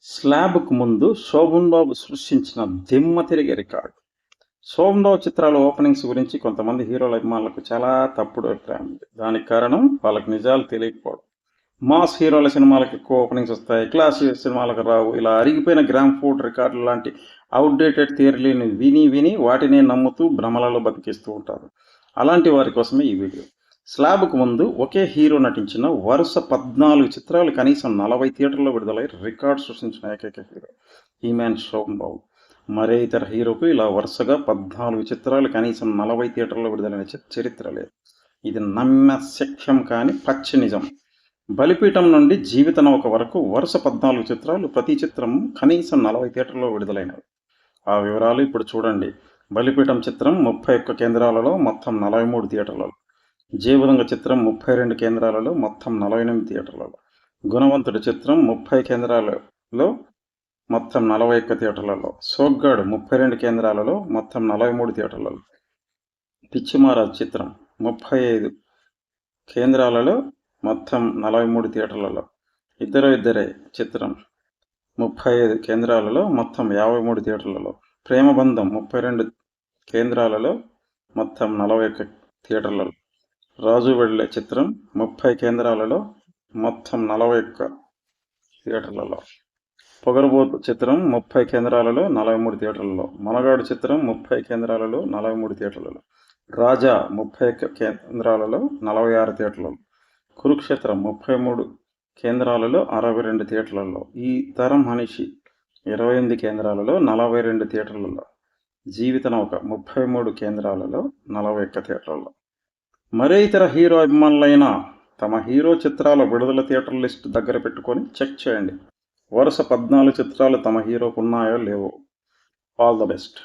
స్లాబ్‌కు ముందు 'శోభన్ బాబు' సృష్టించిన దిమ్మ తిరిగే రికార్డ్. 'శోభన్ బాబు' చిత్రాల ఓపెనింగ్స్ గురించి కొంతమంది హీరోల అభిమానులకు చాలా తప్పుడు అభిప్రాయం ఉంది. దానికి కారణం వాళ్ళకి నిజాలు తెలియకపోవడం. మాస్ హీరోల సినిమాలకు ఎక్కువ ఓపెనింగ్స్ వస్తాయి, క్లాస్ సినిమాలకు రావు. ఇలా అరిగిపోయిన గ్రామ్‌ఫోన్ రికార్డులు లాంటి ఔట్‌డేటెడ్ థియరీలని విని వాటినే నమ్ముతూ భ్రమలలో బతికిస్తూ ఉంటారు. అలాంటి వారి కోసమే ఈ వీడియో. స్లాబ్‌కు ముందు ఒకే హీరో నటించిన వరుస 14 చిత్రాలు కనీసం 40 థియేటర్‌లో విడుదలై రికార్డ్ సృష్టించిన ఏకైక హీరో ఈ మ్యాన్ శోభన్ బాబు. మరే ఇతర హీరోకు ఇలా వరుసగా 14 చిత్రాలు కనీసం 40 థియేటర్‌లో విడుదలైన చరిత్ర లేదు. ఇది నమ్మశక్యం కాని పచ్చి నిజం. బలిపీఠం నుండి జీవిత నౌక వరకు వరుస 14 చిత్రాలు, ప్రతి చిత్రం కనీసం 40 థియేటర్‌లో విడుదలైనవి. ఆ వివరాలు ఇప్పుడు చూడండి. బలిపీఠం చిత్రం 31 కేంద్రాలలో మొత్తం 43 థియేటర్లలో. జేబుదొంగ చిత్రం 32 కేంద్రాలలో మొత్తం 48 థియేటర్లలో. గుణవంతుడి చిత్రం 30 కేంద్రాలలో మొత్తం 41 థియేటర్లలో. సోగ్గాడు 32 కేంద్రాలలో మొత్తం 43 థియేటర్లలో. పిచ్చిమారాజ్ చిత్రం 35 కేంద్రాలలో మొత్తం 43 థియేటర్లలో. ఇద్దరే చిత్రం 35 కేంద్రాలలో మొత్తం 53 థియేటర్లలో. ప్రేమబంధం 32 కేంద్రాలలో మొత్తం 41 థియేటర్లలో. రాజు వెళ్లే చిత్రం 30 కేంద్రాలలో మొత్తం 41 థియేటర్లలో. పొగరబోతు చిత్రం 30 కేంద్రాలలో 43 థియేటర్లలో. మనగాడు చిత్రం 30 కేంద్రాలలో 43 థియేటర్లలో. రాజా 31 కేంద్రాలలో 46 థియేటర్లలో. కురుక్షేత్రం 33 కేంద్రాలలో 62 థియేటర్లలో. ఈ తరం మనిషి 28 కేంద్రాలలో 42 థియేటర్లలో. జీవిత నౌక 33 కేంద్రాలలో 41 థియేటర్లలో. మరే ఇతర హీరో అభిమానులైనా తమ హీరో చిత్రాల విడుదల థియేటర్ లిస్ట్ దగ్గర పెట్టుకొని చెక్ చేయండి. వరుస 14 చిత్రాలు తమ హీరోకు ఉన్నాయో లేవో. All the best.